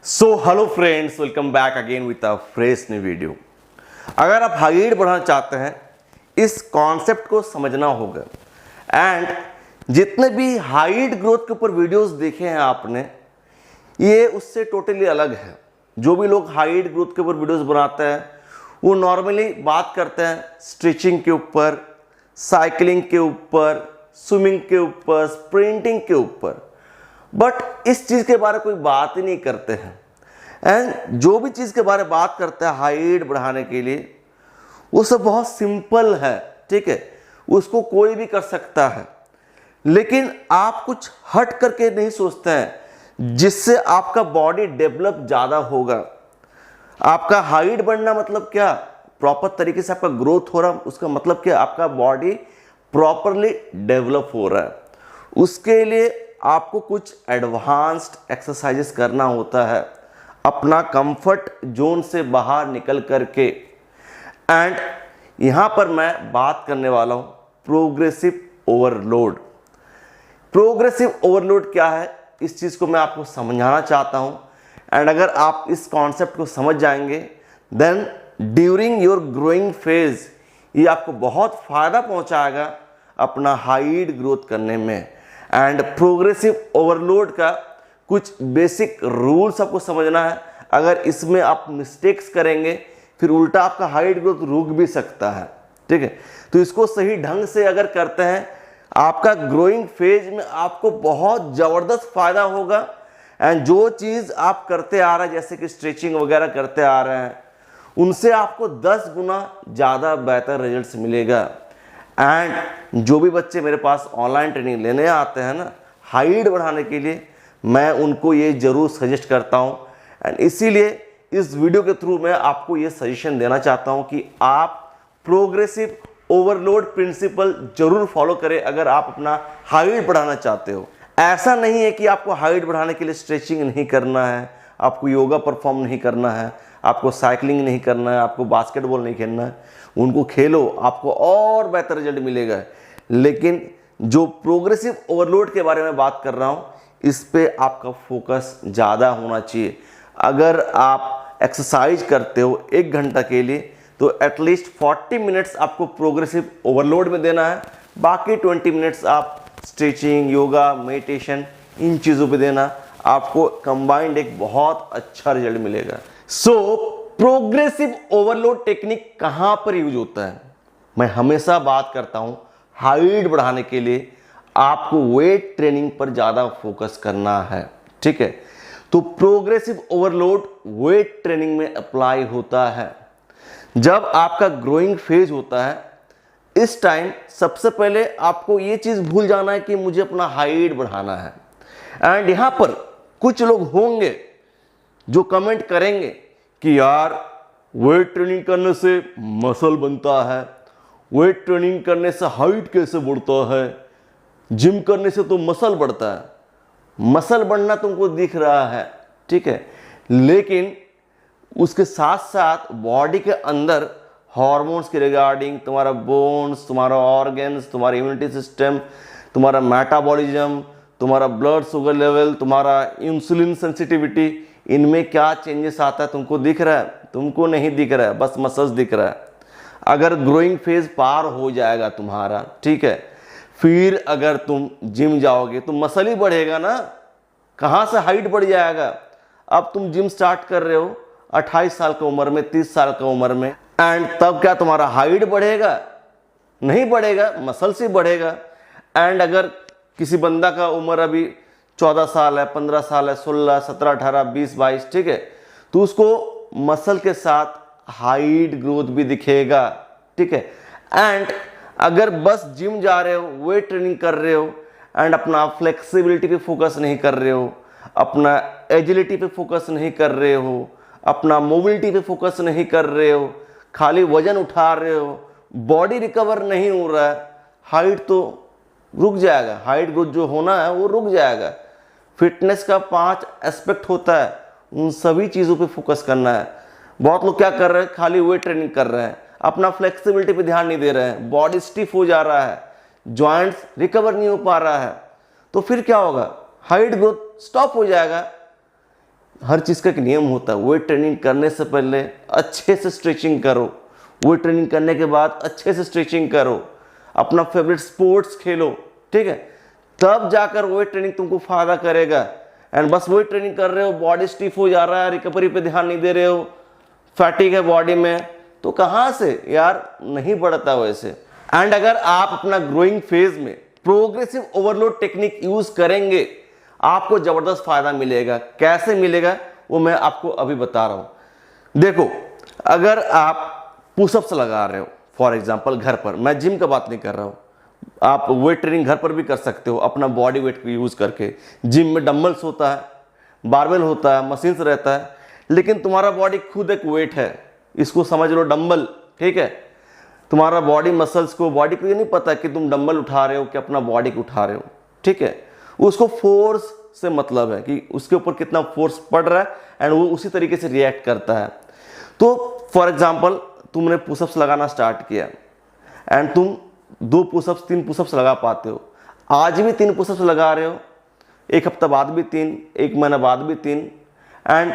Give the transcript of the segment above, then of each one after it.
So hello friends, welcome back again with a fresh new video. अगर आप height बढ़ाना चाहते हैं, इस कॉन्सेप्ट को समझना होगा। एंड जितने भी हाइट ग्रोथ के ऊपर वीडियोस देखे हैं आपने, ये उससे टोटली अलग है। जो भी लोग हाइट ग्रोथ के ऊपर वीडियोस बनाते हैं, वो नॉर्मली बात करते हैं स्ट्रेचिंग के ऊपर, साइकिलिंग के ऊपर, स्विमिंग के ऊपर, स्प्रिंटिंग के ऊपर, बट इस चीज के बारे में कोई बात ही नहीं करते हैं। एंड जो भी चीज के बारे में बात करते हैं हाइट बढ़ाने के लिए, वो सब बहुत सिंपल है, ठीक है, उसको कोई भी कर सकता है। लेकिन आप कुछ हट करके नहीं सोचते हैं जिससे आपका बॉडी डेवलप ज्यादा होगा। आपका हाइट बढ़ना मतलब क्या? प्रॉपर तरीके से आपका ग्रोथ हो रहा, उसका मतलब क्या? आपका बॉडी प्रॉपरली डेवलप हो रहा है। उसके लिए आपको कुछ एडवांस्ड एक्सरसाइजेस करना होता है, अपना कंफर्ट जोन से बाहर निकल करके। एंड यहां पर मैं बात करने वाला हूं प्रोग्रेसिव ओवरलोड। प्रोग्रेसिव ओवरलोड क्या है, इस चीज को मैं आपको समझाना चाहता हूं। एंड अगर आप इस कॉन्सेप्ट को समझ जाएंगे, then during your growing phase ये आपको बहुत फायदा पहुंचाएगा अपना हाइट ग्रोथ करने में। एंड प्रोग्रेसिव ओवरलोड का कुछ बेसिक रूल्स आपको समझना है। अगर इसमें आप मिस्टेक्स करेंगे, फिर उल्टा आपका हाइट ग्रोथ रुक भी सकता है, ठीक है। तो इसको सही ढंग से अगर करते हैं, आपका ग्रोइंग फेज में आपको बहुत जबरदस्त फायदा होगा। एंड जो चीज आप करते आ रहे हैं, जैसे कि स्ट्रेचिंग वगैरह करते आ रहे हैं, उनसे आपको 10 गुना ज्यादा बेहतर रिजल्ट्स मिलेगा। एंड जो भी बच्चे मेरे पास ऑनलाइन ट्रेनिंग लेने आते हैं ना हाइट बढ़ाने के लिए, मैं उनको ये जरूर सजेस्ट करता हूँ। एंड इसीलिए इस वीडियो के थ्रू मैं आपको ये सजेशन देना चाहता हूँ कि आप प्रोग्रेसिव ओवरलोड प्रिंसिपल जरूर फॉलो करें अगर आप अपना हाइट बढ़ाना चाहते हो। ऐसा नहीं है कि आपको हाइट बढ़ाने के लिए स्ट्रेचिंग नहीं करना है, आपको योगा परफॉर्म नहीं करना है, आपको साइकिलिंग नहीं करना है, आपको बास्केटबॉल नहीं खेलना है। उनको खेलो, आपको और बेहतर रिजल्ट मिलेगा। लेकिन जो प्रोग्रेसिव ओवरलोड के बारे में बात कर रहा हूं, इस पे आपका फोकस ज़्यादा होना चाहिए। अगर आप एक्सरसाइज करते हो 1 घंटा के लिए, तो एटलीस्ट 40 मिनट्स आपको प्रोग्रेसिव ओवरलोड में देना है। बाकी 20 मिनट्स आप स्ट्रेचिंग, योगा, मेडिटेशन, इन चीज़ों पे देना। आपको कंबाइंड एक बहुत अच्छा रिजल्ट मिलेगा। सो प्रोग्रेसिव ओवरलोड टेक्निक कहां पर यूज होता है? मैं हमेशा बात करता हूं हाइट बढ़ाने के लिए आपको वेट ट्रेनिंग पर ज्यादा फोकस करना है, ठीक है। तो प्रोग्रेसिव ओवरलोड वेट ट्रेनिंग में अप्लाई होता है। जब आपका ग्रोइंग फेज होता है, इस टाइम सबसे पहले आपको यह चीज भूल जाना है कि मुझे अपना हाइट बढ़ाना है। एंड यहां पर कुछ लोग होंगे जो कमेंट करेंगे कि यार वेट ट्रेनिंग करने से मसल बनता है, वेट ट्रेनिंग करने से हाइट कैसे बढ़ता है, जिम करने से तो मसल बढ़ता है। मसल बढ़ना तुमको दिख रहा है, ठीक है, लेकिन उसके साथ साथ बॉडी के अंदर हार्मोन्स के रिगार्डिंग तुम्हारा बोन्स, तुम्हारा ऑर्गन्स, तुम्हारा इम्यूनिटी सिस्टम, तुम्हारा मेटाबॉलिज्म, तुम्हारा ब्लड शुगर लेवल, तुम्हारा इंसुलिन सेंसिटिविटी, इनमें क्या चेंजेस आता है तुमको दिख रहा है? तुमको नहीं दिख रहा है, बस मसल्स दिख रहा है। अगर ग्रोइंग फेज पार हो जाएगा तुम्हारा, ठीक है, फिर अगर तुम जिम जाओगे तो मसल ही बढ़ेगा ना, कहां से हाइट बढ़ जाएगा? अब तुम जिम स्टार्ट कर रहे हो 28 साल की उम्र में, 30 साल की उम्र में, एंड तब क्या तुम्हारा हाइट बढ़ेगा? नहीं बढ़ेगा, मसल से बढ़ेगा। एंड अगर किसी बंदा का उम्र अभी 14 साल है, 15 साल है, 16, 17, 18, 20, 22, ठीक है, तो उसको मसल के साथ हाइट ग्रोथ भी दिखेगा, ठीक है। एंड अगर बस जिम जा रहे हो, वेट ट्रेनिंग कर रहे हो, एंड अपना फ्लेक्सिबिलिटी पे फोकस नहीं कर रहे हो, अपना एजिलिटी पे फोकस नहीं कर रहे हो, अपना मोबिलिटी पे फोकस नहीं कर रहे हो, खाली वजन उठा रहे हो, बॉडी रिकवर नहीं हो रहा है, हाइट तो रुक जाएगा। हाइट ग्रोथ जो होना है वो रुक जाएगा। फिटनेस का 5 एस्पेक्ट होता है, उन सभी चीज़ों पे फोकस करना है। बहुत लोग क्या कर रहे हैं, खाली वेट ट्रेनिंग कर रहे हैं, अपना फ्लेक्सिबिलिटी पे ध्यान नहीं दे रहे हैं, बॉडी स्टिफ हो जा रहा है, जॉइंट्स रिकवर नहीं हो पा रहा है, तो फिर क्या होगा? हाइट ग्रोथ स्टॉप हो जाएगा। हर चीज़ का एक नियम होता है। वेट ट्रेनिंग करने से पहले अच्छे से स्ट्रेचिंग करो, वेट ट्रेनिंग करने के बाद अच्छे से स्ट्रेचिंग करो, अपना फेवरेट स्पोर्ट्स खेलो, ठीक है, तब जाकर वेट ट्रेनिंग तुमको फायदा करेगा। एंड बस वेट ट्रेनिंग कर रहे हो, बॉडी स्टिफ हो जा रहा है, रिकवरी पे ध्यान नहीं दे रहे हो, फैटिक है बॉडी में, तो कहाँ से यार नहीं बढ़ता वैसे। एंड अगर आप अपना ग्रोइंग फेज में प्रोग्रेसिव ओवरलोड टेक्निक यूज करेंगे, आपको जबरदस्त फायदा मिलेगा। कैसे मिलेगा वो मैं आपको अभी बता रहा हूं। देखो, अगर आप पुशअप्स लगा रहे हो फॉर एग्जांपल घर पर, मैं जिम का बात नहीं कर रहा हूं, आप वेट ट्रेनिंग घर पर भी कर सकते हो अपना बॉडी वेट को यूज करके। जिम में डंबल्स होता है, बारबेल होता है, मशीन्स रहता है, लेकिन तुम्हारा बॉडी खुद एक वेट है, इसको समझ लो डंबल, ठीक है। तुम्हारा बॉडी मसल्स को, बॉडी को ये नहीं पता कि तुम डंबल उठा रहे हो कि अपना बॉडी को उठा रहे हो, ठीक है। उसको फोर्स से मतलब है कि उसके ऊपर कितना फोर्स पड़ रहा है एंड वो उसी तरीके से रिएक्ट करता है। तो फॉर एग्जांपल तुमने पुशअप्स लगाना स्टार्ट किया एंड तुम 2 पुशअप्स 3 पुशअप्स लगा पाते हो, आज भी 3 पुशअप्स लगा रहे हो, एक हफ्ता बाद भी 3, एक महीना बाद भी 3, एंड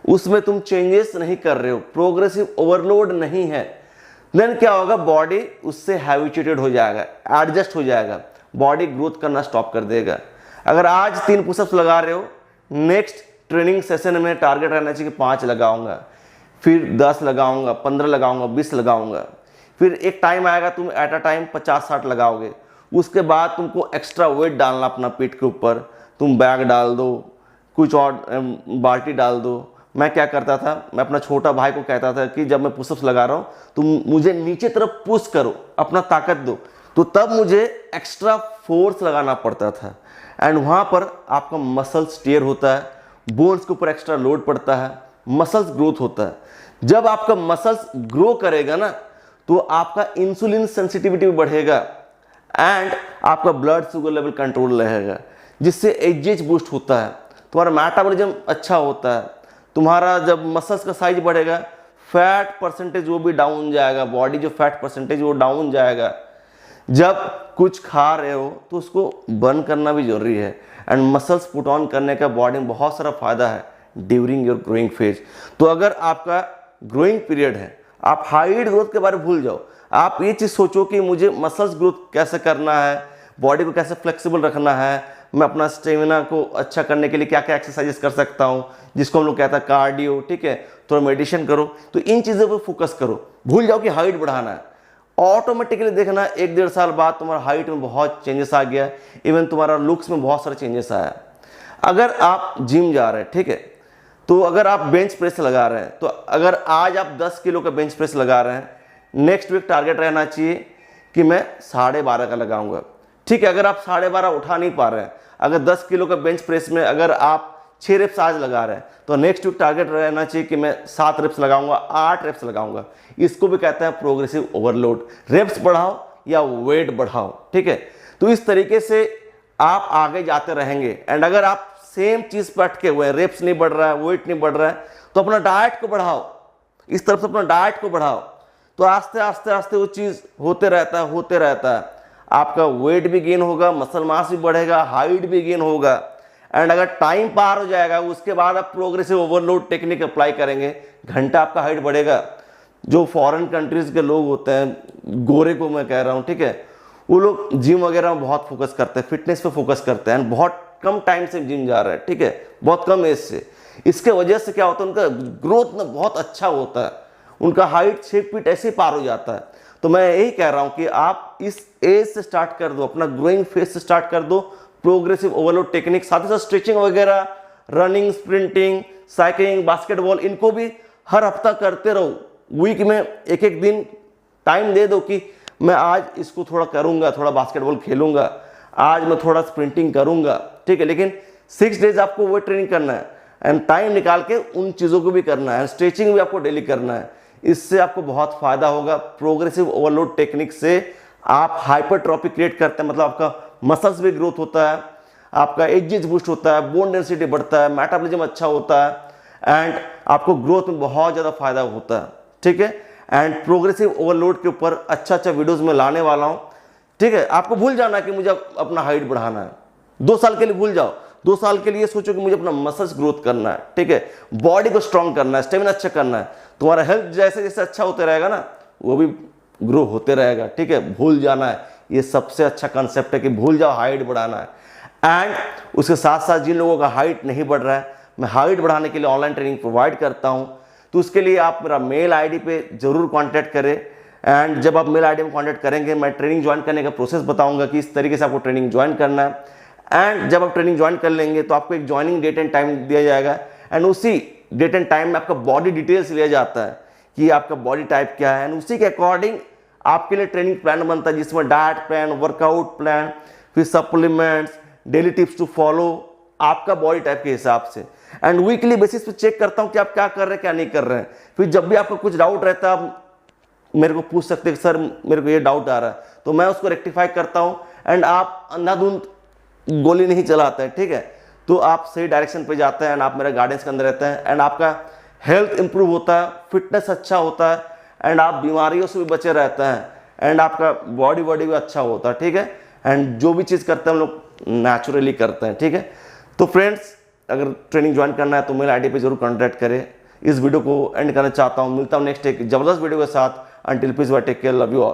उसमें तुम चेंजेस नहीं कर रहे हो, प्रोग्रेसिव ओवरलोड नहीं है, देन क्या होगा, बॉडी उससे हैबिचुएटेड हो जाएगा, एडजस्ट हो जाएगा, बॉडी ग्रोथ करना स्टॉप कर देगा। अगर आज 3 पुशअप्स लगा रहे हो, नेक्स्ट ट्रेनिंग सेशन में टारगेट रहना चाहिए कि 5 लगाऊंगा, फिर 10 लगाऊंगा, 15 लगाऊंगा, 20 लगाऊंगा, फिर एक टाइम आएगा तुम एट अ टाइम 50-60 लगाओगे। उसके बाद तुमको एक्स्ट्रा वेट डालना अपना पीठ के ऊपर, तुम बैग डाल दो, कुछ और बाल्टी डाल दो। मैं क्या करता था, मैं अपना छोटा भाई को कहता था कि जब मैं पुशअप्स लगा रहा हूँ तुम मुझे नीचे तरफ पुश करो, अपना ताकत दो, तो तब मुझे एक्स्ट्रा फोर्स लगाना पड़ता था एंड वहाँ पर आपका मसल्स टियर होता है, बोन्स के ऊपर एक्स्ट्रा लोड पड़ता है, मसल्स ग्रोथ होता है। जब आपका मसल्स ग्रो करेगा ना तो आपका इंसुलिन सेंसिटिविटी भी बढ़ेगा एंड आपका ब्लड शुगर लेवल कंट्रोल रहेगा, जिससे एज बूस्ट होता है, तुम्हारा मेटाबॉलिज्म अच्छा होता है, तुम्हारा जब मसल्स का साइज बढ़ेगा फैट परसेंटेज वो भी डाउन जाएगा, बॉडी जो फैट परसेंटेज वो डाउन जाएगा। जब कुछ खा रहे हो तो उसको बर्न करना भी जरूरी है एंड मसल्स पुट ऑन करने का बॉडी में बहुत सारा फायदा है ड्यूरिंग योर ग्रोइंग फेज। तो अगर आपका ग्रोइंग पीरियड है, आप हाइट ग्रोथ के बारे में भूल जाओ, आप ये चीज़ सोचो कि मुझे मसल्स ग्रोथ कैसे करना है, बॉडी को कैसे फ्लेक्सिबल रखना है, मैं अपना स्टेमिना को अच्छा करने के लिए क्या क्या एक्सरसाइजेस कर सकता हूँ, जिसको हम लोग कहते हैं कार्डियो, ठीक है, थोड़ा मेडिटेशन करो। तो इन चीज़ों पर फोकस करो, भूल जाओ कि हाइट बढ़ाना है। ऑटोमेटिकली देखना 1-1.5 साल बाद तुम्हारा हाइट में बहुत चेंजेस आ गया, इवन तुम्हारा लुक्स में बहुत सारा चेंजेस आया। अगर आप जिम जा रहे हैं, ठीक है, तो अगर आप बेंच प्रेस लगा रहे हैं, तो अगर आज आप 10 किलो का बेंच प्रेस लगा रहे हैं, नेक्स्ट वीक टारगेट रहना चाहिए कि मैं 12.5 का लगाऊंगा, ठीक है। अगर आप 12.5 उठा नहीं पा रहे हैं, अगर 10 किलो का बेंच प्रेस में अगर आप 6 रेप्स आज लगा रहे हैं, तो नेक्स्ट वीक टारगेट रहना चाहिए कि मैं 7 रेप्स लगाऊंगा, 8 रेप्स लगाऊंगा। इसको भी कहते हैं प्रोग्रेसिव ओवरलोड। रेप्स बढ़ाओ या वेट बढ़ाओ, ठीक है। तो इस तरीके से आप आगे जाते रहेंगे एंड अगर आप सेम चीज पर अटके हुए हैं, रेप्स नहीं बढ़ रहा है, वेट नहीं बढ़ रहा है, तो अपना डाइट को बढ़ाओ, इस तरफ से अपना डाइट को बढ़ाओ, तो आस्ते आस्ते आस्ते वो चीज होते रहता है। आपका वेट भी गेन होगा, मसल मास भी बढ़ेगा, हाइट भी गेन होगा एंड अगर टाइम पार हो जाएगा उसके बाद आप प्रोग्रेसिव ओवरलोड टेक्निक अप्लाई करेंगे, घंटा आपका हाइट बढ़ेगा। जो फॉरेन कंट्रीज के लोग होते हैं, गोरे को मैं कह रहा हूँ, ठीक है, वो लोग जिम वगैरह में बहुत फोकस करते हैं, फिटनेस पे फोकस करते हैं, बहुत कम टाइम से जिम जा रहे हैं, ठीक है, बहुत कम एज से। इसके वजह से क्या होता है, उनका ग्रोथ में बहुत अच्छा होता है, उनका हाइट 6 फीट ऐसे पार हो जाता है। तो मैं यही कह रहा हूं कि आप इस एज से स्टार्ट कर दो, अपना ग्रोइंग फेज से स्टार्ट कर दो प्रोग्रेसिव ओवरलोड टेक्निक, साथ ही साथ स्ट्रेचिंग वगैरह, रनिंग, स्प्रिंटिंग, साइकिलिंग, बास्केटबॉल, इनको भी हर हफ्ता करते रहो। वीक में एक दिन टाइम दे दो कि मैं आज इसको थोड़ा करूंगा, थोड़ा बास्केटबॉल खेलूंगा, आज मैं थोड़ा स्प्रिंटिंग करूंगा, ठीक है, लेकिन 6 डेज आपको वेट ट्रेनिंग करना है एंड टाइम निकाल के उन चीज़ों को भी करना है, स्ट्रेचिंग भी आपको डेली करना है। इससे आपको बहुत फायदा होगा। प्रोग्रेसिव ओवरलोड टेक्निक से आप हाइपरट्रॉफी क्रिएट करते हैं, मतलब आपका मसल्स भी ग्रोथ होता है, आपका एज बूस्ट होता है, बोन डेंसिटी बढ़ता है, मेटाबॉलिज्म अच्छा होता है एंड आपको ग्रोथ में बहुत ज़्यादा फायदा होता है, ठीक है। एंड प्रोग्रेसिव ओवरलोड के ऊपर अच्छा वीडियोस में लाने वाला हूँ, ठीक है। आपको भूल जाना कि मुझे अपना हाइट बढ़ाना है, 2 साल के लिए भूल जाओ, 2 साल के लिए सोचो कि मुझे अपना मसल्स ग्रोथ करना है, ठीक है, बॉडी को स्ट्रांग करना है, स्टेमिना अच्छा करना है, तुम्हारा हेल्थ जैसे जैसे अच्छा होते रहेगा ना वो भी ग्रो होते रहेगा, ठीक है। भूल जाना है, ये सबसे अच्छा कंसेप्ट है कि भूल जाओ, हाइट बढ़ाना है। एंड उसके साथ साथ जिन लोगों का हाइट नहीं बढ़ रहा है, मैं हाइट बढ़ाने के लिए ऑनलाइन ट्रेनिंग प्रोवाइड करता हूं, तो उसके लिए आप मेरा मेल आईडी पे जरूर कांटेक्ट करें। एंड जब आप मेल आईडी में कांटेक्ट करेंगे, मैं ट्रेनिंग ज्वाइन करने का प्रोसेस बताऊंगा कि इस तरीके से आपको ट्रेनिंग ज्वाइन करना है। एंड जब आप ट्रेनिंग ज्वाइन कर लेंगे तो आपको एक ज्वाइनिंग डेट एंड टाइम दिया जाएगा, एंड उसी डेट एंड टाइम में आपका बॉडी डिटेल्स लिया जाता है कि आपका बॉडी टाइप क्या है, एंड उसी के अकॉर्डिंग आपके लिए ट्रेनिंग प्लान बनता है, जिसमें डाइट प्लान, वर्कआउट प्लान, फिर supplements, daily tips to follow आपका बॉडी टाइप के हिसाब से। एंड वीकली बेसिस पे चेक करता हूं कि आप क्या कर रहे हैं, क्या नहीं कर रहे हैं। फिर जब भी आपको कुछ डाउट रहता है आप मेरे को पूछ सकते हैं, सर मेरे को ये डाउट आ रहा है, तो मैं उसको रेक्टिफाई करता हूं। एंड आप अंधाधुंध गोली नहीं चलाते हैं, ठीक है, तो आप सही डायरेक्शन पे जाते हैं एंड आप मेरे गाइडेंस के अंदर रहते हैं, एंड आपका हेल्थ इंप्रूव होता है, फिटनेस अच्छा होता है, एंड आप बीमारियों से भी बचे रहते हैं, एंड आपका बॉडी भी अच्छा होता है, ठीक है। एंड जो भी चीज़ करते हैं हम लोग नेचुरली करते हैं, ठीक है। तो फ्रेंड्स, अगर ट्रेनिंग ज्वाइन करना है तो मेल आईडी पे जरूर कॉन्टैक्ट करें। इस वीडियो को एंड करना चाहता हूँ, मिलता हूँ नेक्स्ट एक जबरदस्त वीडियो के साथ। Until peace bye, take care, love you all.